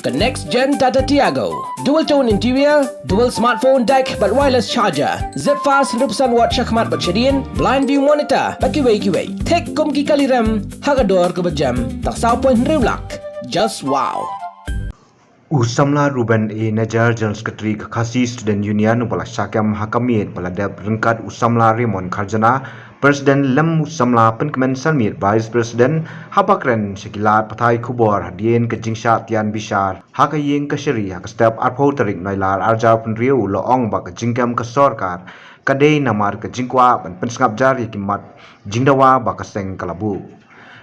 The next gen Tata Tiago. Dual tone interior, dual smartphone deck but wireless charger. Zip fast 100% watt syakmat bercedian, blind view monitor. Bagi way. Tek kum ki kali rem, hagador ke berjam. Tak sao pun riulak. Just wow. Usamla Ruben A. Najar General Secretary Kakasi Student Union Upala Syakam Hakamit Paladab Rengkat Usamla Raymond Karjana Presiden Lem Usamla Penkemen Sanmit Vice President Ïakren Sekilat Patai Kubor Hadien ke Jingshah Tian Bishar Hakaying ke Syeri Hakastep Arpo Tarik Nailar Arjau Penriu Loong Bak ke Jingkam ke Sorkar Kadai Namar ke Jingkwa dan Pynsngap Jari Kimat Jingdawa Bak ke Seng Kalabu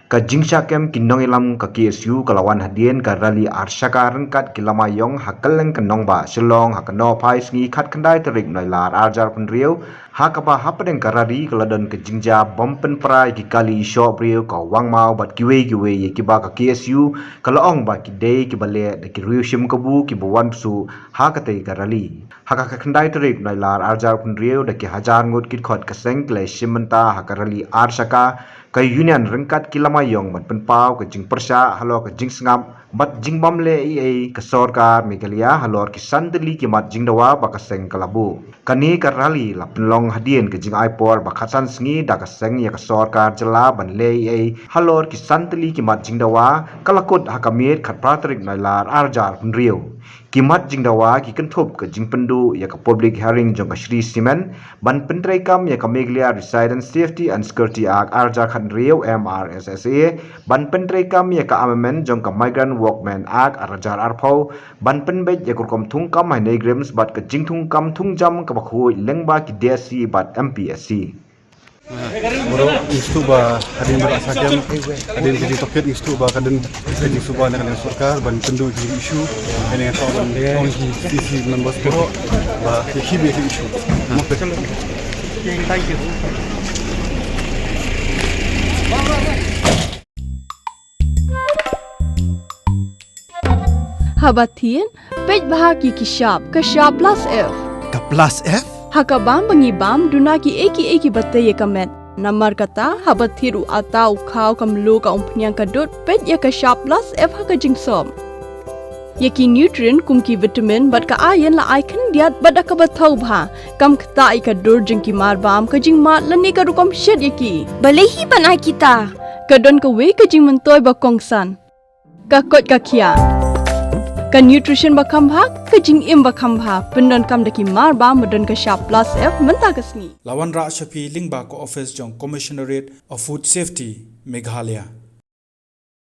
Ka Jingshah kem Kynnoh ilam ka KSU kalawan hadien ka rally arsyaka rengkat kilamayong hakeleng kenong ba Shillong hakano Pynsngap khat kendai terik noilar arjar penriu hakapa hapadeng ka rally kaladon ke Jingshah bompen prai ki kali shop riu ka wangmau bat kiwe ye kiba ka KSU kalaong ba ki dei ki bale de ki riu shim kabu ki buwan su hakate ka rally hakaka kendai terik noilar arjar penriu de ki hajar ngut kit khot ka seng kle shimenta hakarali arsyaka ka union rengkat kilamayong mat penpau ke jing persya Halor ke Jingshah mat jingbam le ia ke Sorkar Meghalaya Halor ki sandeli ki mat jingdawa bakaseng kalabu kani ka rally la penlong hadien ke jing aipor bakhasan sngi da ka seng ya ke Sorkar jela ban le ia Halor ki sandeli ki mat jingdawa kalakut hakamit khat pratrik nailar arjar penriu kimat jingdawa ki kentup ke jingpendu ya ke public hearing jong ka Shri Simen ban pentrai kam ya ke Meghalaya Residence Safety and Security Act arja khan riu MRSSA ban pentrai kam ya ke amendment jong ka Migrant Workmen Act arjar arpau ban penbet ya kurkom thung kam hai negrims bat ke jingthung kam thung jam ka bakhu lengba ki DSC bat MPSC Bro, istuba hadin berasakam hadin jadi toket istuba kadin jadi suba dengan Sorkar ban pendu di isu dengan kawan sisi members bro ba hibi isu thank you Habatin pej bahagi ki sharp plus F Ka plus F Hakabam bangibam dunaki eki batay kamet namar kata habathiru atau khau kamlu ka umpnyang kadut pej ya ka sharp plus F haka jingsom yaki nutrient kumki vitamin bat ka iron la Ïakren diat bada ka bathau bha kam khta I ka dur jingki marbam ka jingmat lani ka rukom shed yaki balehi banai kita kadon ka we ka jing mentoy ba kongsan ka kot ka khia ka nutrition bakam bhag ka jing im bakam bha pendon kam daki mar ba modon ka sharp plus F menta kasni Lawan Ra Shafi Lingba ko office jong Commissionerate of Food Safety Meghalaya